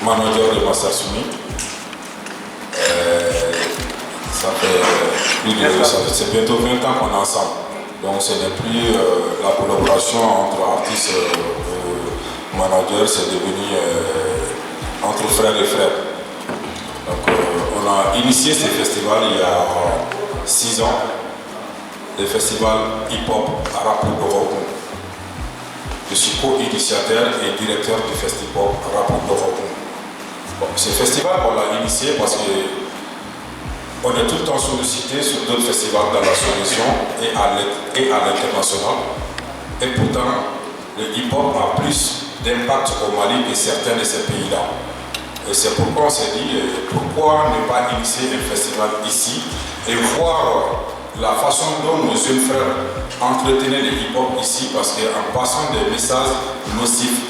manager de Massasumi. C'est bientôt 20 ans qu'on est ensemble. Donc ce n'est plus la collaboration entre artistes et managers, c'est devenu entre frères et frères. Donc on a initié ces festivals il y a 6 ans, le festival hip-hop Rap Dorogon. Je suis co-initiateur et directeur du festival Rap Dorogon. Bon, ce festival, on l'a initié parce que on est tout le temps sollicité sur d'autres festivals dans la sous-région et à l'international. Et pourtant, le hip-hop a plus d'impact au Mali que certains de ces pays-là. Et c'est pourquoi on s'est dit, pourquoi ne pas initier un festival ici et voir la façon dont nos jeunes frères entretenaient le hip-hop ici, parce qu'en passant des messages nocifs,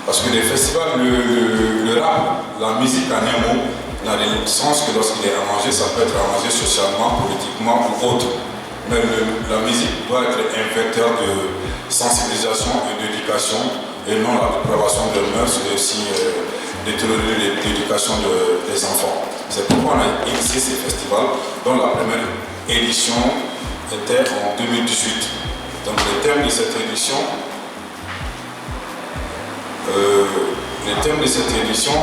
parce que les festivals, le rap, la musique en un mot, n'a le sens que lorsqu'il est arrangé, ça peut être arrangé socialement, politiquement ou autre. Mais la musique doit être un vecteur de sensibilisation et d'éducation et non la dépravation de mœurs et aussi détériorer l'éducation des enfants. C'est pourquoi on a initié ces festivals dont la première édition était en 2018. Donc le thème de cette édition,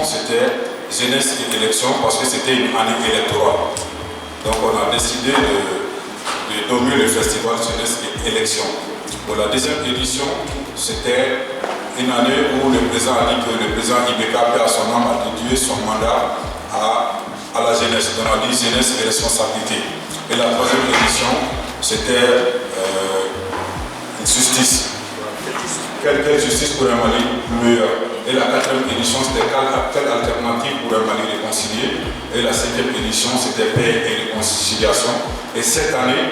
c'était jeunesse et élection parce que c'était une année électorale. Donc on a décidé de nommer le festival jeunesse et élection. Pour la deuxième édition, c'était une année où le président a dit que le président Ibeka Paix à son âme a dédié son mandat à la jeunesse. Donc on a dit jeunesse et responsabilité. Et la troisième édition, c'était justice. Quelle justice pour un Mali meilleur? Et la quatrième édition, c'était quelle alternative pour un Mali réconcilié? Et la cinquième édition, c'était paix et réconciliation. Et cette année,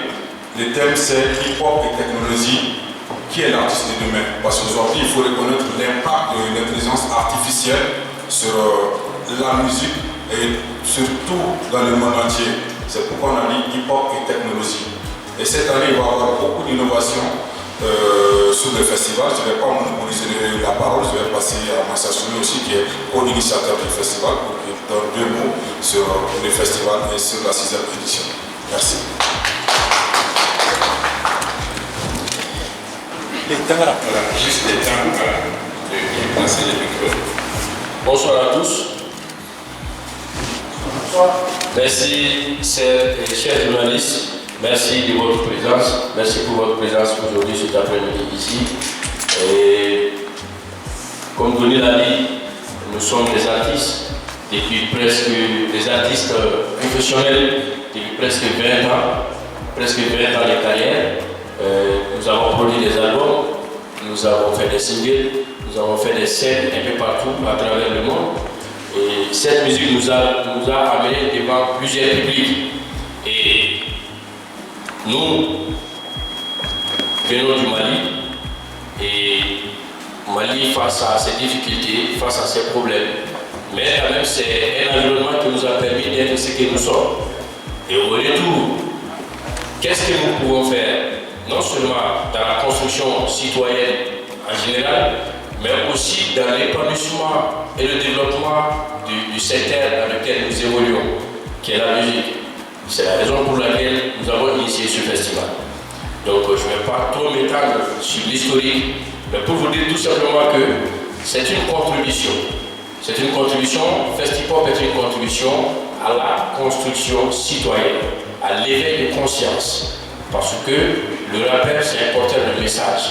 le thème c'est hip-hop et technologie. Qui est l'artiste de demain? Parce qu'aujourd'hui, il faut reconnaître l'impact de l'intelligence artificielle sur la musique et surtout dans le monde entier. C'est pourquoi on a dit hip-hop et technologie. Et cette année, il va y avoir beaucoup d'innovations sur le festival. Je ne vais pas monopoliser la parole, je vais passer à Massasumi aussi, qui est co-initiateur du festival, pour qu'il donne 2 mots sur le festival et sur la 6e édition. Merci. Voilà, juste le temps de passer le micro. Bonsoir à tous. Bonsoir. Merci, chers journalistes. Merci de votre présence. Merci pour votre présence aujourd'hui, cet après-midi ici. Et comme Denis l'a dit, nous sommes des artistes des artistes professionnels depuis presque 20 ans de carrière. Nous avons produit des albums, nous avons fait des singles, nous avons fait des scènes un peu partout à travers le monde. Et cette musique nous a amenés devant plusieurs publics. Et nous venons du Mali. Et Mali, face à ses difficultés, face à ses problèmes, mais quand même c'est un environnement qui nous a permis d'être ce que nous sommes. Et au retour, qu'est-ce que nous pouvons faire? Non seulement dans la construction citoyenne en général, mais aussi dans l'épanouissement et le développement du secteur dans lequel nous évoluons, qui est la musique. C'est la raison pour laquelle nous avons initié ce festival. Donc je ne vais pas trop m'étendre sur l'historique, mais pour vous dire tout simplement que c'est une contribution. C'est une contribution, Festipop est une contribution à la construction citoyenne, à l'éveil de conscience. Parce que le rappeur, c'est un porteur de message.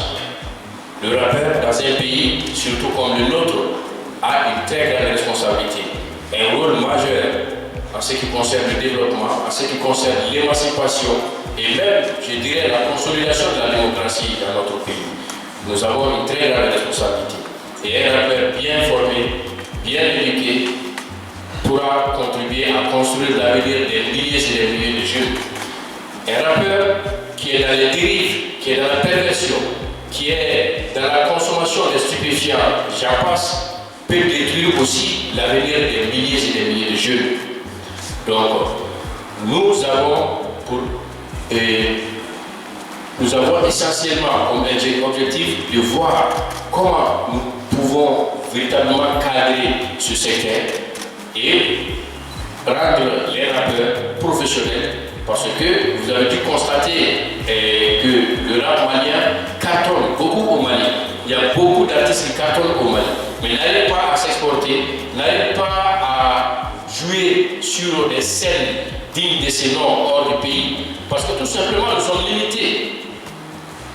Le rappeur, dans un pays, surtout comme le nôtre, a une très grande responsabilité, un rôle majeur en ce qui concerne le développement, en ce qui concerne l'émancipation et même, je dirais, la consolidation de la démocratie dans notre pays. Nous avons une très grande responsabilité. Et un rappeur bien formé, bien éduqué, pourra contribuer à construire l'avenir des milliers et des milliers de jeunes. Un rappeur qui est dans les dérives, qui est dans la perversion, qui est dans la consommation des stupéfiants, j'en passe, peut détruire aussi l'avenir des milliers et des milliers de jeunes. Donc, nous avons essentiellement comme objectif de voir comment nous pouvons véritablement cadrer ce secteur et rendre les rappeurs professionnels, parce que vous avez dû constater que le rap malien cartonne beaucoup au Mali. Il y a beaucoup d'artistes qui cartonnent au Mali, mais n'arrivent pas à s'exporter, n'arrivent pas à jouer sur des scènes dignes de ces noms hors du pays, parce que tout simplement nous sommes limités.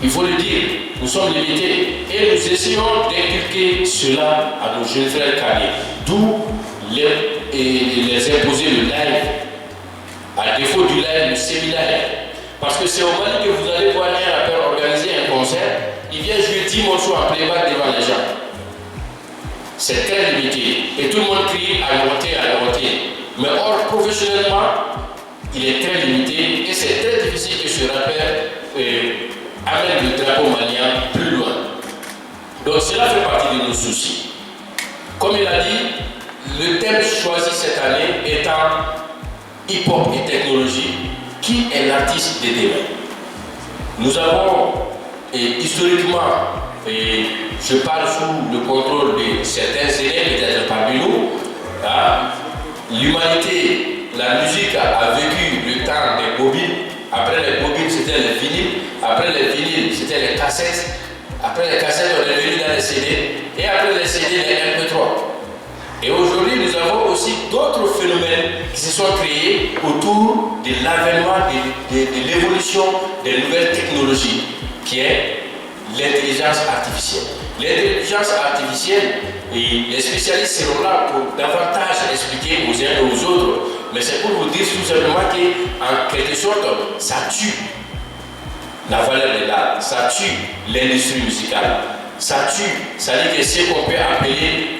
Il faut le dire, nous sommes limités et nous essayons d'inculquer cela à nos jeunes frères cadets, d'où les imposer le live, à défaut du live, le semi-live. Parce que c'est au Mali que vous allez voir un rappeur organiser un concert, il vient jouer 10 morceaux en playback devant les gens. C'est très limité et tout le monde crie à monter. Mais or, professionnellement, il est très limité et c'est très difficile que ce rappeur amène le drapeau malien plus loin. Donc cela fait partie de nos soucis. Comme il a dit, le thème choisi cette année étant hip-hop et technologie, qui est l'artiste de demain? Nous avons historiquement, je parle sous le contrôle de certains élèves peut-être parmi nous, l'humanité, la musique a vécu le temps des bobines. Après les bobines, c'était les vinyles. Après les vinyles, c'était les cassettes. Après les cassettes, on est venu dans les CD. Et après les CD, les MP3. Et aujourd'hui, nous avons aussi d'autres phénomènes qui se sont créés autour de l'avènement, de l'évolution des nouvelles technologies, qui est l'intelligence artificielle. L'intelligence artificielle, et les spécialistes seront là pour davantage expliquer aux uns et aux autres. Mais c'est pour vous dire tout simplement qu'en quelque sorte, ça tue la valeur de l'art, ça tue l'industrie musicale, ça tue, ça dit que c'est ce qu'on peut appeler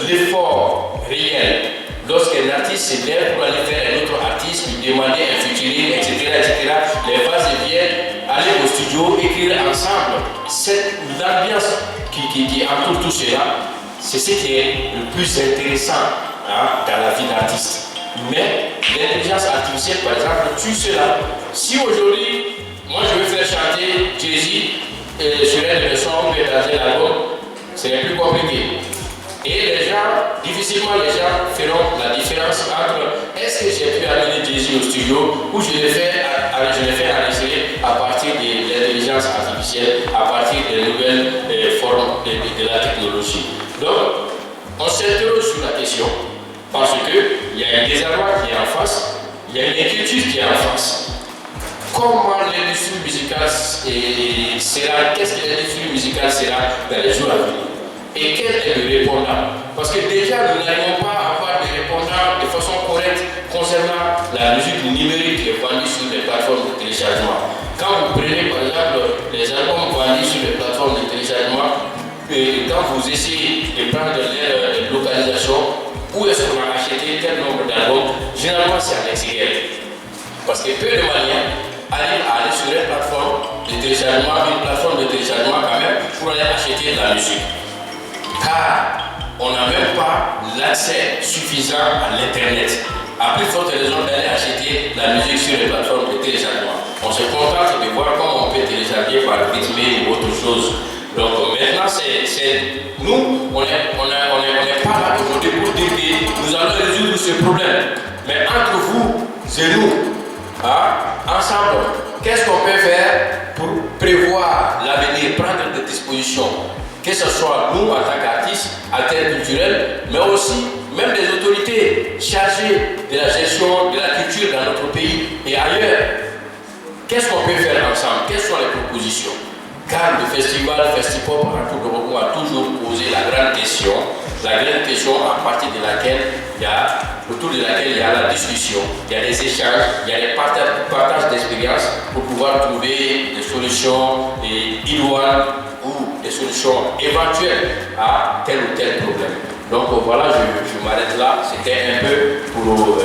l'effort réel. Lorsqu'un artiste se lève pour aller faire un autre artiste, lui demander un featuring, etc., les phases viennent aller au studio, écrire ensemble. L'ambiance qui entoure tout cela, c'est ce qui est le plus intéressant dans la vie d'artiste. Mais l'intelligence artificielle, par exemple, tue cela. Si aujourd'hui, moi je veux faire chanter Jay-Z sur un de mes sons ou dans un album, c'est plus compliqué. Et les gens, difficilement les gens feront la différence entre est-ce que j'ai pu amener Jay-Z au studio ou je l'ai fait enregistrer à partir de l'intelligence artificielle, à partir des nouvelles formes de la technologie. Donc, on s'interroge sur la question. Parce qu'il y a un désarroi qui est en face, il y a une inquiétude qui est en face. Comment l'industrie musicale sera, qu'est-ce que l'industrie musicale sera dans les jours à venir? Et quel est le répondant? Parce que déjà, nous n'arrivons pas à avoir des répondants de façon correcte concernant la musique numérique qui est vendue sur les plateformes de téléchargement. Quand vous prenez par exemple les albums vendus sur les plateformes de téléchargement, et quand vous essayez de prendre leur localisation, où est-ce qu'on a acheté tel nombre d'albums? Généralement, c'est en extérieur. Parce que peu de Maliens arrivent à aller sur une plateforme de téléchargement quand même, pour aller acheter de la musique. Car on n'a même pas l'accès suffisant à l'Internet. À plus forte raison d'aller acheter la musique sur les plateformes de téléchargement. On se contente de voir comment on peut télécharger par rythme ou autre chose. Donc maintenant, nous, on n'est pas là aujourd'hui pour dire que nous allons résoudre ce problème. Mais entre vous et nous, ensemble, qu'est-ce qu'on peut faire pour prévoir l'avenir, prendre des dispositions, que ce soit nous en tant qu'artistes, acteurs culturels, mais aussi même les autorités chargées de la gestion de la culture dans notre pays et ailleurs. Qu'est-ce qu'on peut faire ensemble? Quelles sont les propositions? Car le festival Festipop a toujours posé la grande question à partir de laquelle autour de laquelle il y a la discussion, il y a des échanges, il y a des partages d'expériences pour pouvoir trouver des solutions idoines ou des solutions éventuelles à tel ou tel problème. Donc voilà, je m'arrête là. C'était un peu pour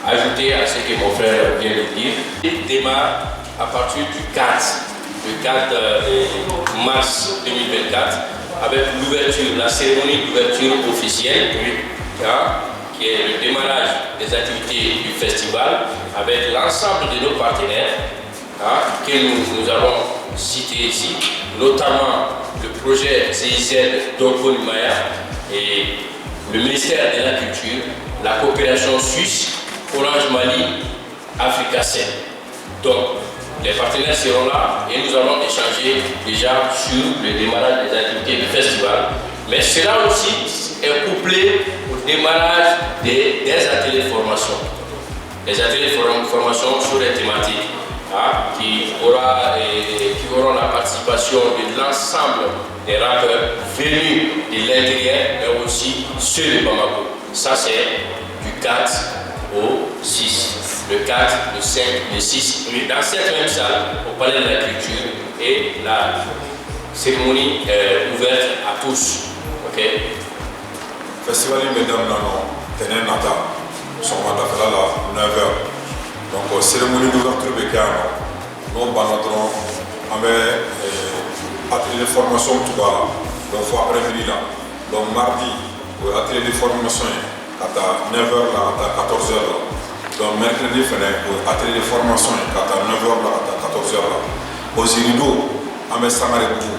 ajouter à ce que mon frère vient de dire. Il démarre à partir du 4 mars 2024 avec l'ouverture, la cérémonie d'ouverture officielle, qui est le démarrage des activités du festival avec l'ensemble de nos partenaires que nous allons cités ici, notamment le projet CIZ d'Orko-Nimaya et le ministère de la Culture, la coopération suisse, Orange Mali, Africa 7. Donc, les partenaires seront là et nous allons échanger déjà sur le démarrage des activités du festival. Mais cela aussi est couplé au démarrage des ateliers de formation. Les ateliers de formation sur les thématiques qui auront la participation de l'ensemble des rappeurs venus de l'intérieur, mais aussi ceux de Bamako. Ça, c'est du 4 au 6. Le 4, le 5, le 6. Dans cette même salle, au Palais de la Culture, et la cérémonie ouverte à tous. Ok? Festival mesdames Nano, Tenen Nata, son mandat fait là 9h. Donc, cérémonie d'ouverture de Kano, nous banodrons, on met atelier de formation tout bas. Donc, il faut après-midi là. Donc, mardi, atelier de formation à 9h là, à 14h là. Donc, mercredi, atelier de formation à 9h là, à 14h là. Au Zirido, on met Samarebou.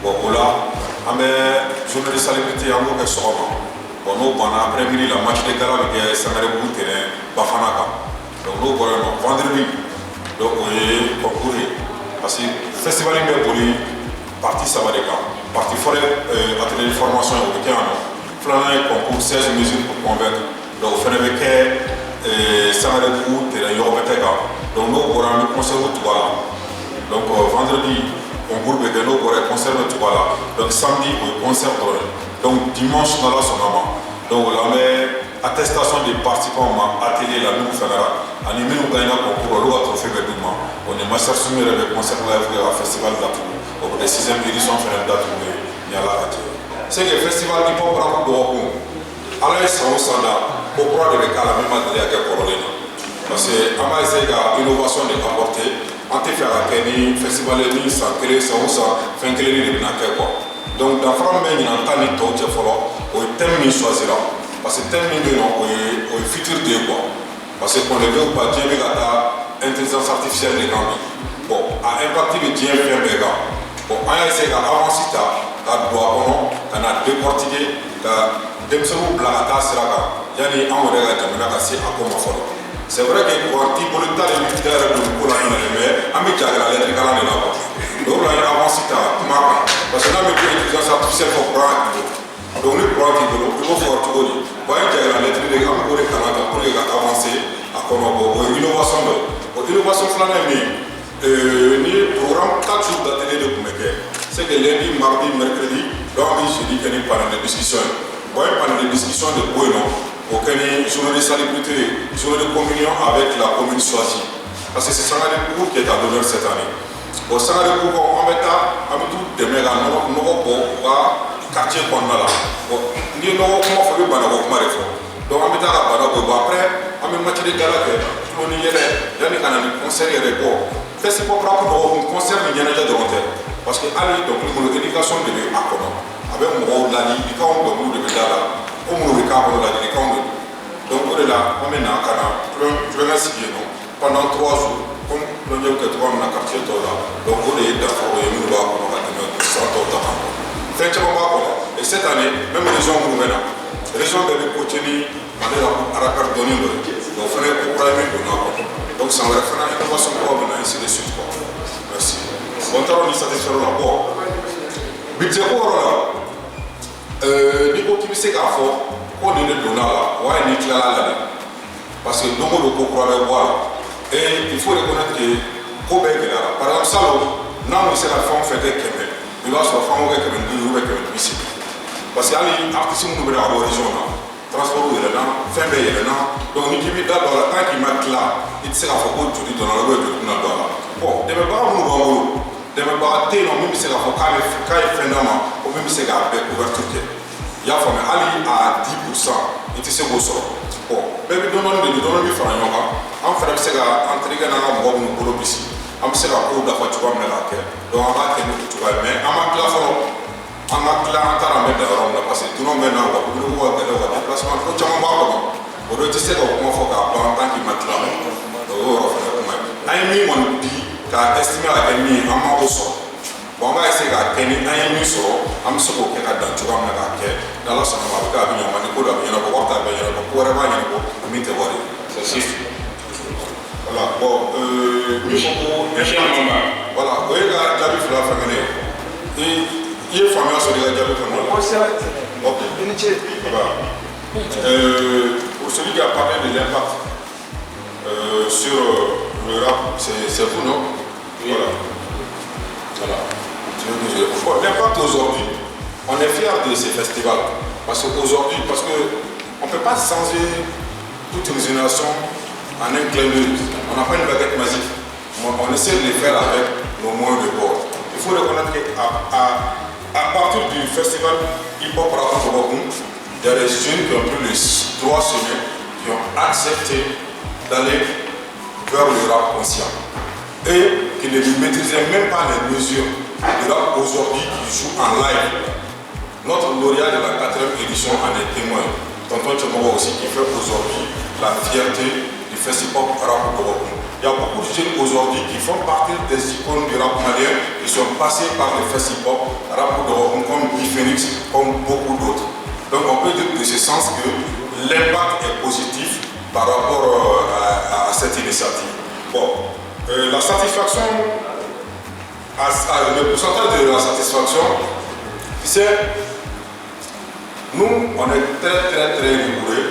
Bon, là, on met journée de célébrité en gros, bon, nous, après-midi, la match de gala avec Samarebou, Bafanaka. Donc, nous, vendredi, donc, on concours. Parce que le festival est pour lui, partie Samadeka, partie forêt, atelier de formation au week-end. Flanay concours 16 mesures pour convaincre. Donc, on fait avec Samarebou, donc, nous, on a un concert au Touala. Donc, vendredi, on groupe avec nous, on a un concert au Touala. Donc, samedi, on a un concert. Donc, dimanche, on a son maman. Donc, on a mis attestation des participants à atelier la nouvelle fédérale. Animé au gagnant concours, on a trophée Bédouma. On est master soumis avec concert live au festival d'Atou. Au bout de 6e édition, on fait d'Atou. Il y a là. C'est que le festival hip hop rap de Wakou. Alors, ils sont au Sanda. Pourquoi de l'écart la même manière que Corolina? Parce que, on a essayé l'innovation de apporter. On te fait à Kenny, festival de nuit, ça crée, ça ou ça, fait que les gens ne quoi. Donc, dans le France, il y a un temps de temps, il faut que thème choisira. Parce que thème est le futur de quoi. Parce qu'on ne veut pas dire que l'intelligence artificielle est grande. Bon, à impacter le bien fait des gars. Bon, on a essayé d'avancer à droit, on a décortiqué, demsou blagata sera yani amore ga jamana ka se akoma folo. C'est vrai que pour ti polita le militaire de ko la mais ami jagala le kala ne la ko. Donc là il avance ta maka parce que là mais intelligence artificielle pour prendre. Donc le prendre il faut faire tout le. Voyez jagala le tri de am ko le kala ka pour ga avancer akoma bo innovation de innovation flana ni programme 4 jours d'atelier de Kumeke. C'est que lundi, mardi, mercredi, donc jeudi qu'il y a une panel de discussion. Bon, une panel de discussion de Bueno, auquel il y a une journée de salubrité, une journée de communion avec la commune choisie. Parce que c'est ça le cours qui est à l'honneur cette année. Au sein de cours, on met tout demain à nos quartier qu'on a là. Nous avons fait le banabo comme il faut. Donc on met à la banabo. Après, on met matière de gala que on y est. Il y a un concert et des cours. C'est pas propre pour un concert, mais il y a déjà de l'hôtel. Parce que allez, donc l'éducation de l'Akono. Avec mon rôle là, il y a un peu de là. On me le regarde là, il y a un peu. Donc on est là, on est là, je vais essayer pendant 3 jours. Comme le lieu que tu vois dans le quartier là. Donc on est d'accord, on est nous là, on va tenir 100 ans. Et cette année, même les gens nous viennent. Les gens de l'Écoutini, on est là à la carte donnée. Donc on fait un programme de nous. Donc ça va faire une innovation pour venir ainsi de suite. Merci. Bon, on est satisfait de la boîte. Budget pour là. Niveau qui me sait qu'à fond, on est le donner là. Ouais, il est là. Parce que nous, le coco avec boire. Et il faut reconnaître que Kobe est là. Par exemple, ça, non, c'est la femme fait des kémés. Il va se faire un kémé, il va kémé ici. Parce que les artistes nous veulent avoir des gens là. Transport est là, fin est là. Donc, nous qui vivons dans le temps qui marque là, il sait qu'à fond, tu dis dans la rue, tu dis dans la rue. Bon, de mes parents, nous avons de mes parents, même si c'est la fond, quand il fait un homme, ou même si c'est la couverture. Il y a formé Ali à 10%, il était beau sort. Bon, mais nous donnons du franc, on fait entrer dans la boîte de boulot ici. On sait la cour de la voiture, on va donc on va tenir tout le mais on va clair. On a clair en train de mettre dans la parce que tout le monde est là, on va déplacement, on va on doit dire comment il faut qu'à tant qu'il mette là. Il y a mis mon dit, qu'à estimer à gagner un manque au sol. Bon, on va essayer à gagner un mieux sur un seul côté dans le jour dans la semaine avec un million de dollars, il y a beaucoup de bien, pour avoir un niveau, mais tu vois, c'est voilà, bon, voilà, vous voyez, la vie fait la famille. Et il y a une famille sur les gars de la ok, pour celui qui a parlé de l'impact sur le rap, c'est vous, non? Oui. Voilà. Bon, l'impact aujourd'hui, on est fiers de ces festivals. Parce qu'aujourd'hui, on ne peut pas changer toute une génération en un clin d'œil. On n'a pas une baguette magique. On essaie de les faire avec nos moyens de bord. Il faut reconnaître qu'à partir du festival hip-hop rap au Gabon, il y a des jeunes qui ont pris les 3 semaines, qui ont accepté d'aller vers le rap conscient. Et qui ne maîtrisaient même pas les mesures du rap aujourd'hui qui joue en live. Notre lauréat de la 4e édition en est témoin. Tonton Tchemobo aussi qui fait aujourd'hui la fierté du festival rap au Gabon. Il y a beaucoup de jeunes aujourd'hui qui font partie des icônes du rap malien qui sont passés par le festival rap au Gabon comme Biphénix, comme beaucoup d'autres. Donc on peut dire de ce sens que l'impact est positif par rapport à cette initiative. Bon, la satisfaction, le pourcentage de la satisfaction, c'est nous, on est très rigoureux.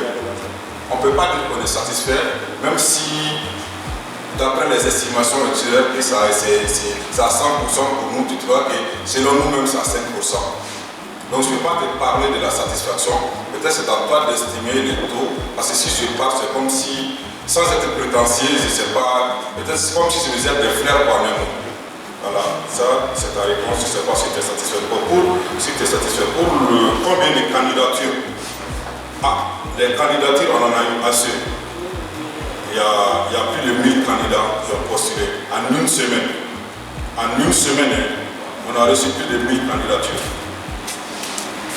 On ne peut pas dire qu'on est satisfait, même si d'après les estimations actuelles, c'est à 100% pour nous, tu vois que selon nous-mêmes, c'est à 5%. Donc je ne peux pas te parler de la satisfaction. Peut-être c'est à toi d'estimer les taux, parce que si je parle, c'est comme si, sans être prétentieux, je ne sais pas, peut-être c'est comme si je faisais des frères par nous. Voilà, ça c'est ta réponse, je ne sais pas si tu es satisfait. Si tu es satisfait, pour combien de candidatures? Les candidatures, on en a eu assez. Il y a plus de 1000 candidats qui ont postulé en une semaine. En une semaine, on a reçu plus de 1000 candidatures.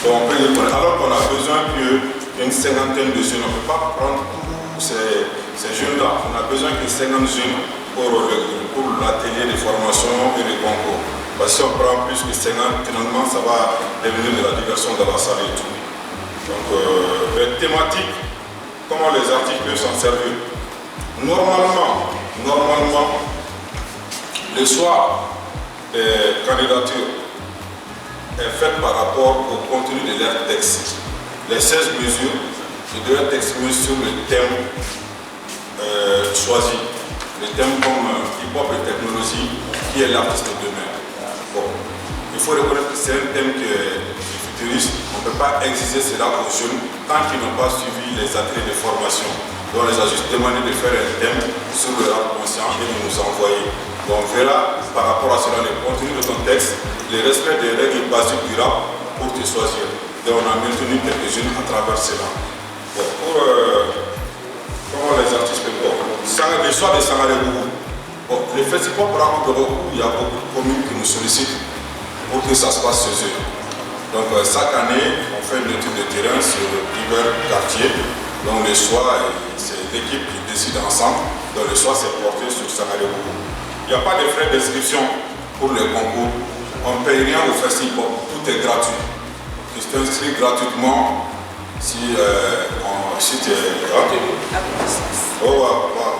Donc on peut dire, alors qu'on a besoin qu'une cinquantaine de jeunes, on ne peut pas prendre tous ces jeunes-là. On a besoin qu'une 50 jeunes pour l'atelier de formation et de concours. Parce que si on prend plus que 50, finalement ça va devenir de la diversion dans la salle et tout. Donc les thématiques, comment les articles peuvent s'en servir. Normalement, le soir des candidatures est faite par rapport au contenu de leur texte. Les 16 mesures, ils doivent être exprimées sur le thème choisi. Le thème comme hip-hop et technologie, qui est l'artiste de demain. Bon, il faut reconnaître que c'est un thème qui est futuriste. On ne peut pas exiger cela aux jeunes tant qu'ils n'ont pas suivi les ateliers de formation. Donc on les a juste demandé de faire un thème sur le rap conscient et de nous envoyer. Donc on verra par rapport à cela le contenu de ton texte, le respect des règles basiques du rap pour te choisir. Donc on a maintenu quelques-unes à travers cela. Bon, pour comment les artistes peuvent voir. Le soir de Sangaré-Bougou. Bon, le festival pour rap de Bougou, il y a beaucoup de communes qui nous sollicitent pour que ça se passe chez eux. Donc chaque année, on fait une étude de terrain sur divers quartiers. Donc le soir, c'est l'équipe qui décide ensemble. Donc le soir, c'est porté sur Sangaré-Bougou. Il n'y a pas de frais d'inscription pour le concours. On ne paye rien au festival. Tout est gratuit. Tu t'inscris gratuitement si tu es retenu.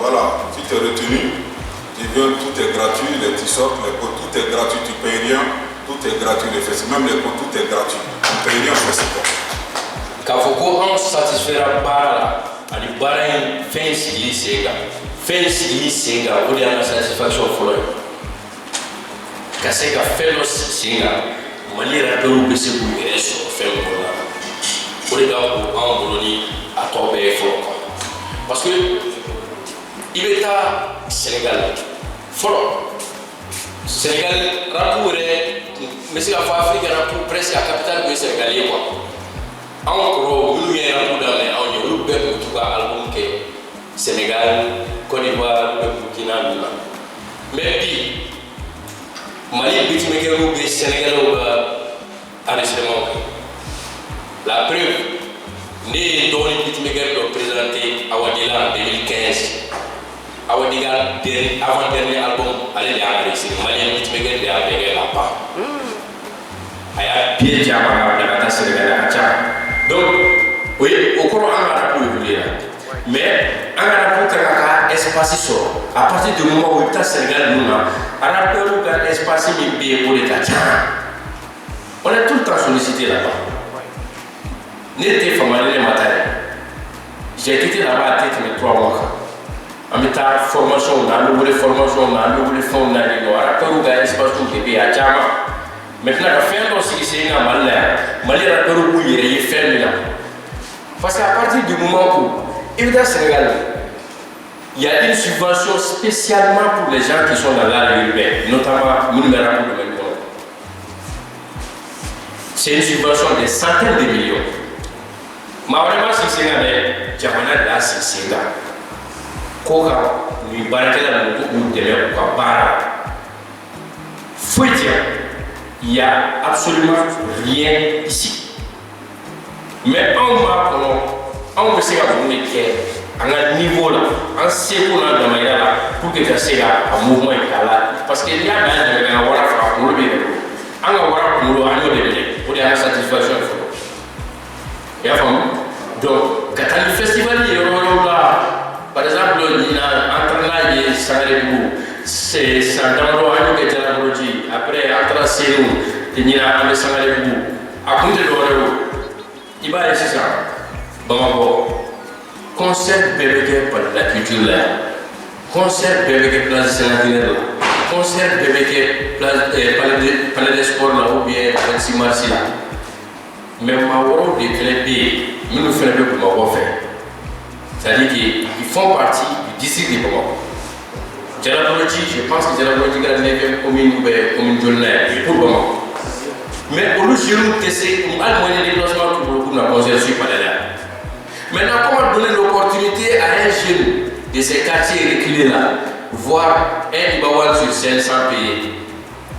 Voilà, si tu es retenu, tu viens, tout est gratuit, les t-shirts, les pots, tout est gratuit, tu ne payes rien, tout est gratuit, les festivals, même les pots, tout est gratuit. On ne paye rien au festival. Quand on satisfera pas la barre fin sigli senga o de la satisfaction folle. Quand c'est qu'à faire le senga, Mali rappelle que c'est pour les sur faire pour les gars en Bolognie à tomber fort. Parce que il est à Sénégal fort. Sénégal rapport mais c'est Afrique rapport presque à capitale du Sénégal quoi. Encore nous y a rapport dans les on y a eu tout album que Sénégal, Côte d'Ivoire, Burkina Faso. Mais puis Mali bitmaker ou Sénégal ou enregistrement. La preuve, né Doni bitmaker doit présenter à Wadila en 2015. avant-dernier album, allez les réussir. Malien, tu me gagnes des albums là-bas. Il y a bien de la Sénégal. Donc, oui, au cours, on a pu là. Mais, on a pu faire un espace sur. À partir du moment où il y a Sénégal, nous, on a pu faire un espace bien pour l'État. On est tout le temps sollicité là-bas. N'était pas mal les matins. J'ai quitté là-bas à tête de 3 mois. On a fait formation, on a ouvert formation, on a ouvert fonds, on a fait un espace pour les pays à Djama. Maintenant, la fin de ce qui est dans Malais, Malais a perdu il fait là. Parce qu'à partir du moment où il y a Sénégal, il y a une subvention spécialement pour les gens qui sont dans l'âge urbain, notamment Mounimera pour le même monde. C'est une subvention de centaines de millions. Mais vraiment, si c'est un Djamana là, c'est là. Koka, nous baratela nous devons quoi para. Faut dire, il n'y a absolument rien ici. Mais on va se faire à un niveau là, en sait qu'on a dans là pour que ça soit un mouvement là. Parce qu'il y a un voilà pour le bien. On va voir pour le pour la satisfaction. Et donc, quand le festival est là. Par exemple, il y a un entraînage de Sangarébou, c'est Sandamaro Anou qui est à la Broji. Après, entre Sénou, il y a un Sangarébou. À côté de l'Oreo, il va aller ça. Bon, concert BBK pour la culture là. Concert BBK place Sénégal là. Concert BBK palais des sports là ou bien 26 mars là. Mais ma woro de club, nous faisons le pour ma faire. C'est-à-dire qu'ils font partie du district de Bamako. Djalaboloji, je pense que Djalaboloji est une commune de pour Bamako. Mais au lieu de tester, on a le moyen de déplacement pour la conservation par là. Maintenant, comment donner l'opportunité à un jeune de ces quartiers reculés là, voir un Ibawan sur 500 pays,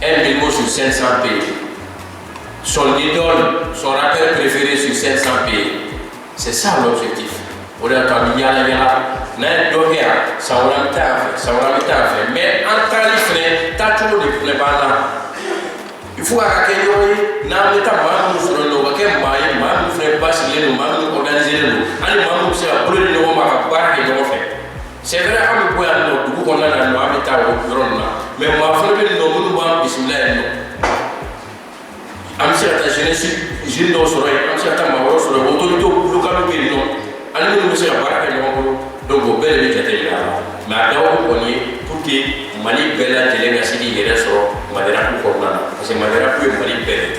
un Belmo sur 500 pays, son idole, son rappeur préféré sur 500 pays. C'est ça l'objectif. On a entendu y aller là, ça va faire. Mais en tant que frère, t'as toujours des problèmes là. Il faut accueillir, n'a pas de sur le nom, qu'un bail, ma frère passe les noms, ma organiser les noms. Allez, ma c'est la brûle de l'homme à part et d'en faire. C'est vrai, on peut aller au bout, on a la loi, mais t'as au drone là. Mais ma frère, nous nous va bismillah. Amsi la jeunesse, je ne sais pas, amsi la maman sur le autorité locale qui est non. Allez, nous sommes à donc au bel et bien là. Mais à d'abord, on est pour que Mali Bella de l'Egasidi et les ressorts, Madera pour Corona, parce que Madera peut Mali Bella.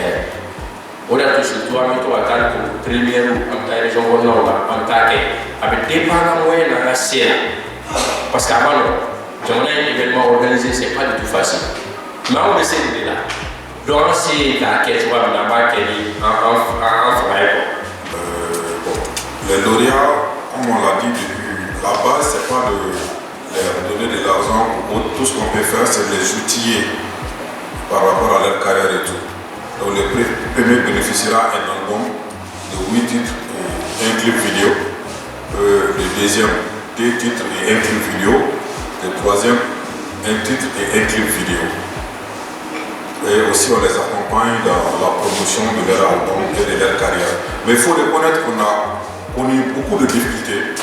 On a tous toi, mais toi, à pour première en ta région, on a attaqué avec des parents moyens dans la serre. Parce qu'avant, on a un événement organisé, c'est pas du tout facile. Mais on essaie de là. Donc, c'est la question de la banque en frère. Les lauréats, comme on l'a dit depuis la base, c'est pas de leur donner de l'argent ou autre. Tout ce qu'on peut faire, c'est de les outiller par rapport à leur carrière et tout. Donc le premier bénéficiera d'un album de 8 titres et un clip vidéo. Le deuxième, 2 titres et un clip vidéo. Le troisième, un titre et un clip vidéo. Et aussi on les accompagne dans la promotion de leur album et de leur carrière. Mais il faut reconnaître qu'on a eu beaucoup de difficultés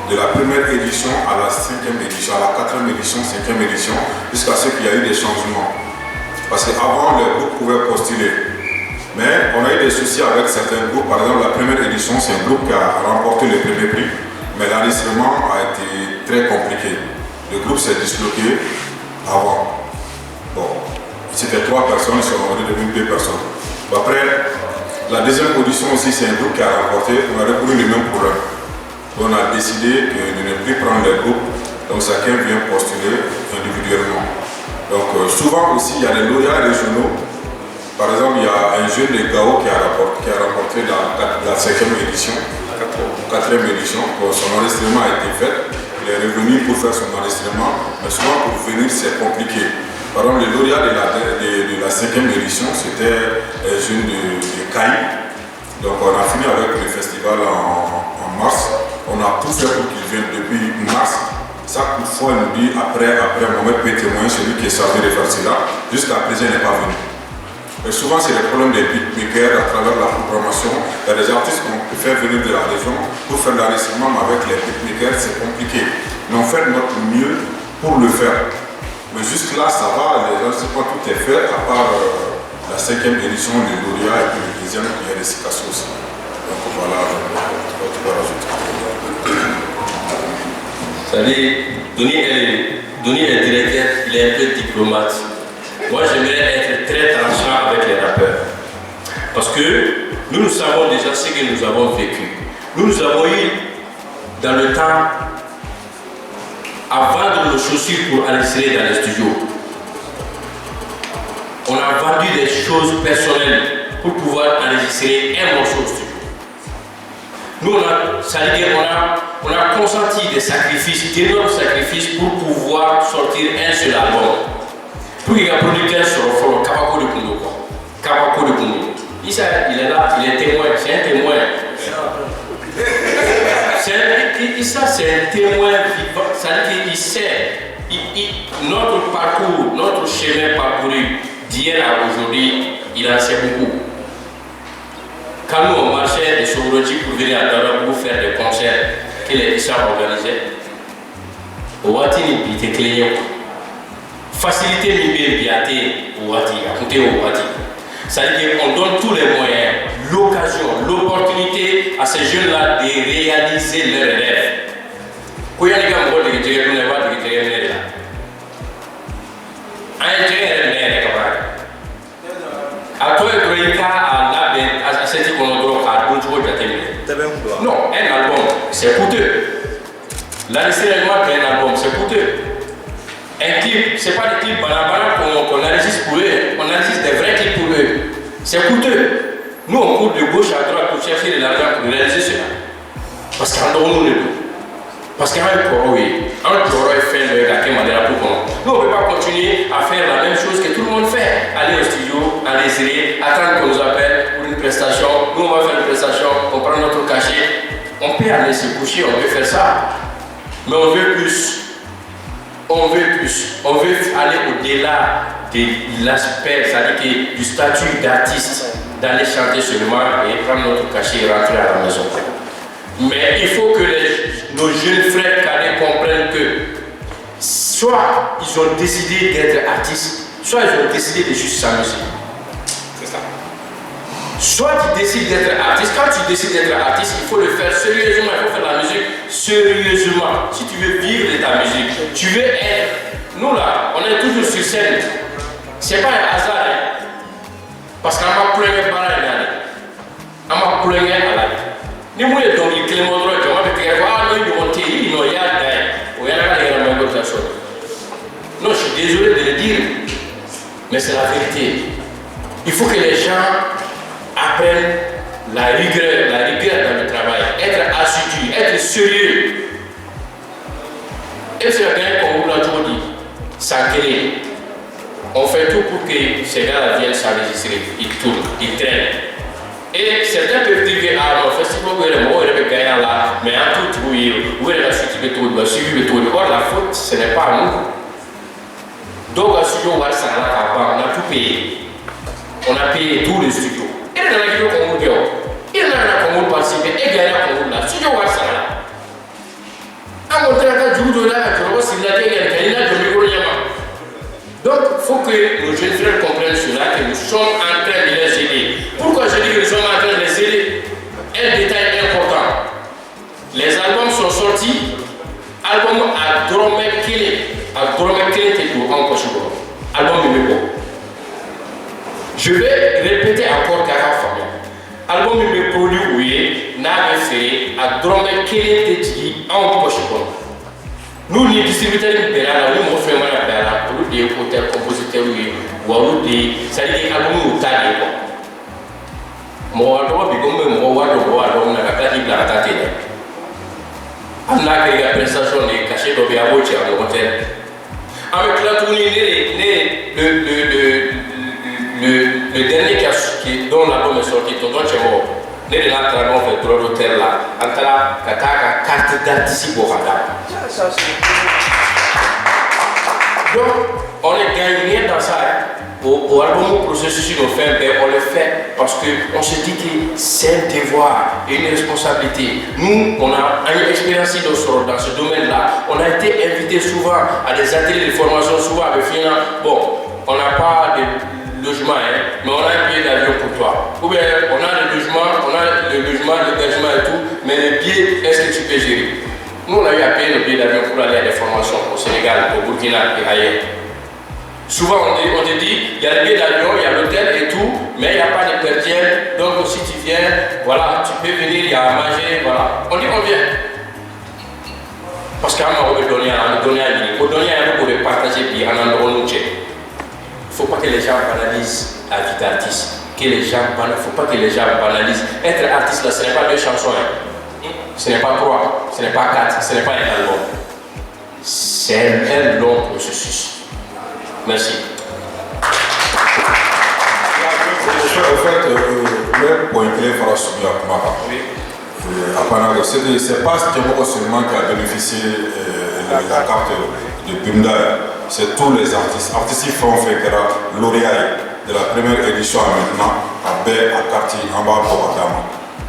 de la première édition à la 5e édition, à la 4e édition, 5e édition, jusqu'à ce qu'il y a eu des changements. Parce qu'avant, les groupes pouvaient postuler. Mais on a eu des soucis avec certains groupes. Par exemple, la première édition, c'est un groupe qui a remporté le premier prix. Mais l'enregistrement a été très compliqué. Le groupe s'est disloqué avant. Bon, c'était 3 personnes, ils sont devenus 2 personnes. Après, la deuxième audition aussi, c'est un groupe qui a remporté. On a recouru le même problème. On a décidé de ne plus prendre les groupes. Donc chacun vient postuler individuellement. Donc souvent aussi, il y a des lauréats régionaux. Par exemple, il y a un jeune de Gao qui a remporté la 5e édition, 4e édition. Son enregistrement a été fait. Il est revenu pour faire son enregistrement. Mais souvent, pour venir, c'est compliqué. Par exemple, le lauréat de la 5e édition, c'était un jeune de Caï. Donc on a fini avec le festival en mars. On a tout fait pour qu'il vienne depuis mars. Chaque fois, il nous dit, après, Mohamed peut témoigner, celui qui est chargé de faire cela, jusqu'à présent, il n'est pas venu. Et souvent, c'est le problème des beatmakers à travers la programmation. Il y a des artistes qu'on peut faire venir de la région pour faire l'enregistrement, mais avec les beatmakers, c'est compliqué. Mais on fait notre mieux pour le faire. Mais jusque là, ça va, les gens ne savent pas tout est fait, à part la 5e édition de Lauria et puis le 10e qui est récitation aussi. Donc voilà, tu peux rajouter. Vous savez, Donny est directeur, il est un peu diplomate. Moi, j'aimerais être très tranchant avec les rappeurs. Parce que nous savons déjà ce que nous avons vécu. Nous avons eu, dans le temps, à vendre nos chaussures pour enregistrer dans les studios. On a vendu des choses personnelles pour pouvoir enregistrer un morceau au studio. Nous, on a consenti des sacrifices, d'énormes sacrifices pour pouvoir sortir un seul album. Pour qu'il y ait un producteur sur le fond, Kabako de Kundo. Kabako de Kundo. Il est là, il est témoin, c'est un témoin. C'est un témoin vivant, c'est-à-dire qu'il sait notre parcours, notre chemin parcouru d'hier à aujourd'hui, il en sait beaucoup. Quand nous on marchait de Sobrodi pour venir à Dara pour faire des concerts que les Issa organisaient, Ouati n'est pas clair. Faciliter l'immédiat biaté Ouati, à côté Ouati. C'est-à-dire qu'on donne tous les moyens, l'occasion, l'opportunité à ces jeunes-là de réaliser leurs rêves. Quand il y a des gens qui ont dit que nous n'avons pas de rêve, à toi, à cette qu'on a non, un album, c'est coûteux. L'enregistrement d'un album, c'est coûteux. Un clip, c'est pas des clips qu'on enregistre pour eux, on enregistre des vrais clips pour eux. C'est coûteux. Nous, on court de gauche à droite pour chercher de l'argent pour réaliser cela. Parce qu'en dehors, nous le dos. Parce qu'un coro est fait le gâteau Mandela pour qu'on. Nous, on ne peut pas continuer à faire la même chose que tout le monde fait. Aller au studio, enregistrer, attendre qu'on nous appelle pour une prestation. Nous, on va faire une prestation, on prend notre cachet. On peut aller se coucher, on peut faire ça. Mais on veut plus. On veut plus. On veut aller au-delà de l'aspect, c'est-à-dire du statut d'artiste, d'aller chanter seulement et prendre notre cachet et rentrer à la maison. Mais il faut que nos jeunes frères cadets comprennent que soit ils ont décidé d'être artistes, soit ils ont décidé de juste s'amuser. C'est ça. Soit tu décides d'être artiste, quand tu décides d'être artiste, il faut le faire sérieusement, il faut faire la musique sérieusement. Si tu veux vivre de ta musique, tu veux être. Nous là, on est toujours sur scène. C'est pas un hasard. Hein? Parce qu'on m'a pleuré par là, on m'a pleuré à la vie. Ni moi donc il Clément Droit, je m'appelle Kéva, non il monte, il n'y a rien à faire. Non, je suis désolé de le dire, mais c'est la vérité. Il faut que les gens apprennent la rigueur dans le travail, être assidu, être sérieux. Et c'est bien comme vous l'avez toujours dit, s'enquérir. On fait tout pour que ces gars viennent s'enregistrer, ils tournent, ils traînent. Et certains peuvent dire que le festival est gagné là, mais en tout, où est la suite de tout, or la faute, ce n'est pas à nous. Donc, à studio, on a tout payé. On a payé tous les studios. Et dans la vidéo qu'on vous dit, il y en a qui ont participé et gagné qu'on vous là. Studio Warsala. À mon temps, du coup, là, je vois si la télé est là, je me vois. Donc, il faut que nos jeunes frères comprennent cela, que nous sommes en train de les aider. Pourquoi je dis que nous sommes en train de les aider? Un détail important. Les albums sont sortis. Album à Dromé Kélé. À Dromé Kélé, c'est tout en poche. Album numéro. Je vais répéter encore car famille. Album numéro produit, oui, n'a fait à Dromé Kélé, c'est en poche. Nous, les distributeurs de Béla, nous, on fait mal à Béla, pour des auteurs, compositeurs, ou c'est-à-dire des albums au taille. Moi, je vais vous dire on a créé la prestation des cachets de Béaboche à l'hôtel. Avec la tournée, le dernier dont l'album est sorti, Tonton Tchemo, ne de n'a taara ɲɔgɔn fɛ droit d'auteur la an taara ka taa ka carte d'artiste bɔ ka d'a ma. Donc on est gagné dans ça. Au album processus on fait, on le fait parce qu'on se dit que c'est un devoir et une responsabilité. Nous, on a une expérience dans ce domaine-là. On a été invité souvent à des ateliers de formation, souvent avec Fina. Bon, on n'a pas de logement, mais on a un billet d'avion pour toi. Ou bien on a le logement, l'hébergement et tout, mais le billet, est-ce que tu peux gérer? Nous, on a eu à payer le billet d'avion pour aller à des formations au Sénégal, au Burkina et ailleurs. Souvent on te dit, il y a le billet d'avion, il y a l'hôtel et tout, mais il n'y a pas de perdième, donc si tu viens, voilà, tu peux venir, il y a à manger, voilà. On dit on vient. Parce qu'à un moment, on donne à l'île, on donne à l'île pour partager, puis on en donne. Il ne faut pas que les gens banalisent la vie d'artiste. Il ne faut pas que les gens banalisent. Être artiste, là, ce n'est pas 2 chansons, ce n'est pas 3, ce n'est pas 4, ce n'est pas un album. C'est un long processus. Merci. En fait, le point clé fera soumis à Kumaka. C'est pas Tiamoko seulement qui a bénéficié de la carte de Bimda, c'est tous les artistes. Artistes font fait lauréat de la première édition à maintenant, à Bé, à Karti, en bas pour Adama.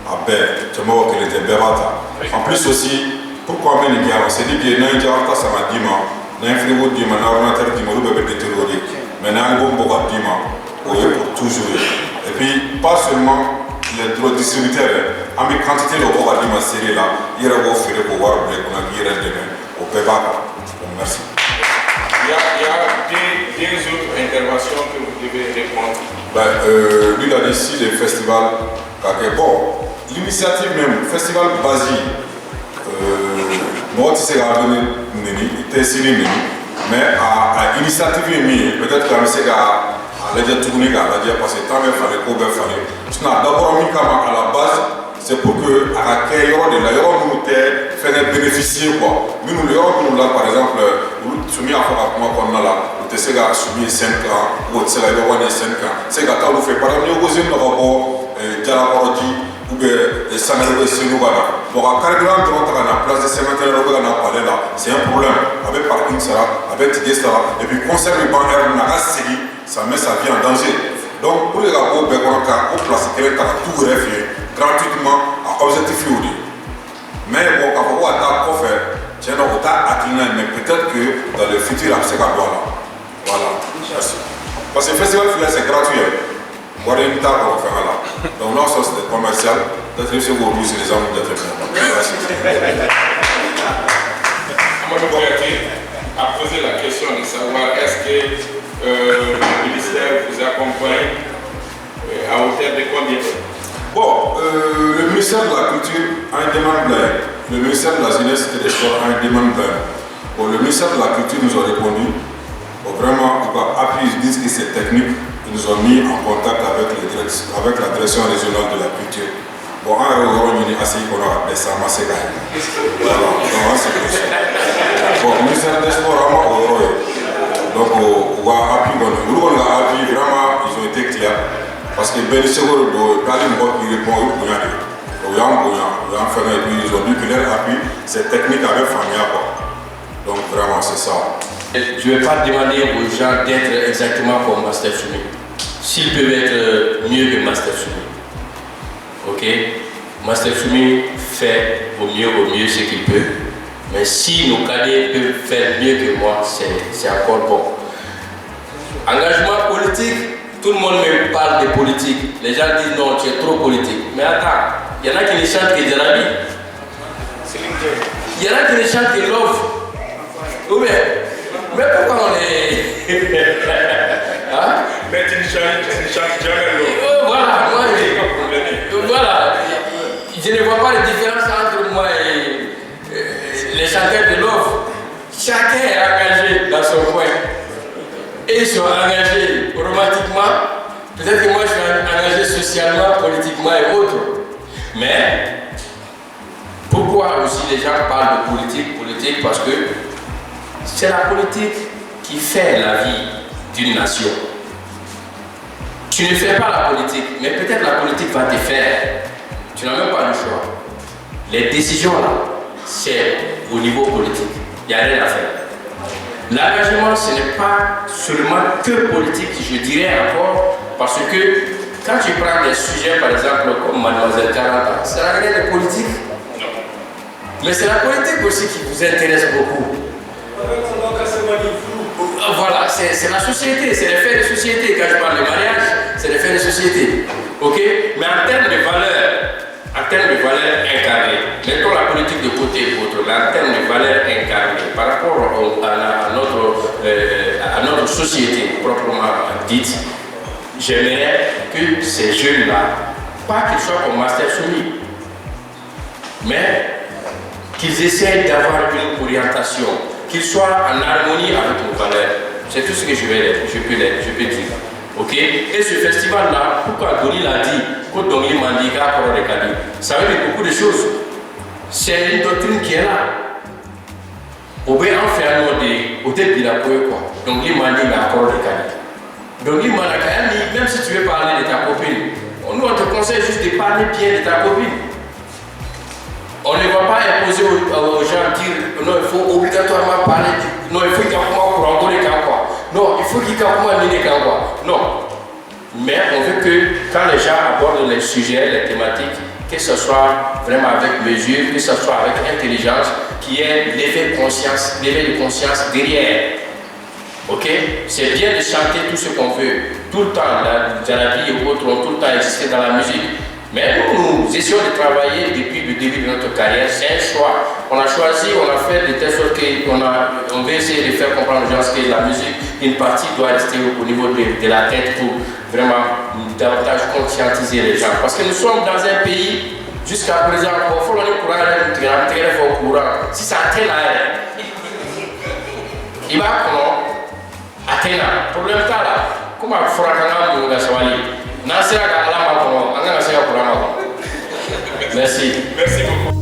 À Bé, Tiamoko qui était Berata. En plus aussi, pourquoi même il y a, on s'est dit qu'il y a un Jarta Samadima. N'a un frigo d'ima, n'a un ordinateur d'ima, nous bébé détérioré. Mais n'a un bon boga d'ima, pour toujours. Et puis, pas seulement les droits distributeurs, mais quantité de boga d'ima serré là, il y a un offre pour voir le qu'on a mis demain au Pébac. Merci. Il y a deux autres interventions que vous devez répondre. Lui, il a dit ici le festival. Bon, l'initiative même, festival Basi. Moi, tu sais, mais à l'initiative, peut-être que c'est à l'aider tout le monde, parce que tant qu'il fallait qu'on fasse. D'abord, à la base, c'est pour que à quel de la nous faire bénéficier quoi. Nous nous là par exemple, soumis à faire comment qu'on a là, tu sais gars soumis 5 ans, ou tu sais gars il 5 ans. C'est gars nous fait par exemple nous osons nous rapport dialogue ou bien les salaires de chez nous là. Donc à carrément dans la place de sénateur là, c'est un problème avec parking ça, avec ticket ça, et puis concert le bancaire n'a pas segui, ça met sa vie en danger. Donc pour les gars au place tout greffier gratuitement à objectif fluide. Mais bon, quand on a quoi faire, tiens, on a mais peut-être que dans le futur, c'est comme voilà. Merci. Parce que le festival c'est gratuit. Voilà une table qu'on va faire là. Donc là, c'est commercial. Peut-être que c'est pour vous, c'est les hommes d'être merci. Amadou Boyati a posé la question de savoir est-ce que le ministère vous accompagne à hauteur de combien? Bon, le ministère de la Culture a une demande pleine. Le ministère de la Jeunesse et des Sports a une demande pleine. Bon, le ministère de la Culture nous a répondu. Bon, vraiment, appui, ils disent que c'est technique. Ils nous ont mis en contact avec la direction régionale de la culture. Bon, on a assez qu'on a des Sama Sega. Voilà, donc c'est comme ça. Bon, le ministère des Sports, donc, on a appui, nous, on a appui, vraiment, ils ont été clairs. Parce que Ben Seguro, quand il répond au Bouyane, ils ont dit que leur appui, c'est technique avec Famia. Donc vraiment, c'est ça. Je ne vais pas demander aux gens d'être exactement comme Master Fumi. S'ils peuvent être mieux que Master Fumi. Ok? Master Fumi fait au mieux ce qu'il peut. Mais si nos cadets peuvent faire mieux que moi, c'est encore bon. Engagement politique. Tout le monde me parle de politique. Les gens disent non, tu es trop politique. Mais attends, il y en a qui ne chantent que Jarabi. Il y en a qui ne chantent que Love. Ou bien, mais pourquoi on est. Hein? Mais tu ne chantes jamais Love. Voilà, moi, voilà. Je ne vois pas de différence entre moi et les chanteurs de Love. Chacun est engagé dans son coin. Et ils sont engagés romantiquement, peut-être que moi je suis engagé socialement, politiquement et autres. Mais pourquoi aussi les gens parlent de politique? Parce que c'est la politique qui fait la vie d'une nation. Tu ne fais pas la politique, mais peut-être la politique va te faire. Tu n'as même pas le choix. Les décisions là, c'est au niveau politique. Il n'y a rien à faire. L'engagement, ce n'est pas seulement que politique, je dirais encore, parce que quand tu prends des sujets, par exemple, comme Mademoiselle 40 ans, c'est la rien de politique. Mais c'est la politique aussi qui vous intéresse beaucoup. Voilà, c'est la société, c'est les faits de société. Quand je parle de mariage, c'est les faits de société. Ok? Mais en termes de valeurs incarnées, mettons la politique de côté pour autre, mais en termes de valeurs incarnées, par rapport à notre société proprement dite, j'aimerais que ces jeunes-là, pas qu'ils soient comme Master Soumi, mais qu'ils essaient d'avoir une orientation, qu'ils soient en harmonie avec nos valeurs. C'est tout ce que je peux dire. Ok? Et ce festival-là, pourquoi Doni l'a dit, Doni m'a dit, ça veut dire beaucoup de choses. C'est une doctrine qui est là. On peut en faire un au début de la quoi. Donc, il m'a dit, d'accord, de Kali. Donc, il m'a dit, même si tu veux parler de ta copine, nous, on te conseille juste de parler bien de ta copine. On ne va pas imposer aux gens dire non, il faut obligatoirement parler non, il faut qu'il y ait un pour les quoi. Non, il faut qu'il y ait un quoi. Non. Mais on veut que quand les gens abordent les sujets, les thématiques, que ce soit vraiment avec mesure, que ce soit avec intelligence, qu'il y ait l'éveil de conscience derrière. Ok? C'est bien de chanter tout ce qu'on veut. Tout le temps, dans la vie et autres, tout le temps exister dans la musique. Mais nous essayons de travailler depuis le début de notre carrière, c'est un choix. On a choisi, on a fait de telle sorte qu'on veut essayer de faire comprendre aux gens que la musique, une partie doit rester au niveau de la tête pour vraiment davantage conscientiser les gens. Parce que nous sommes dans un pays, jusqu'à présent, il faut le courant, si ça atteint là, il va atteindre. Problème là, comment il faudra qu'on a Merci. Merci beaucoup.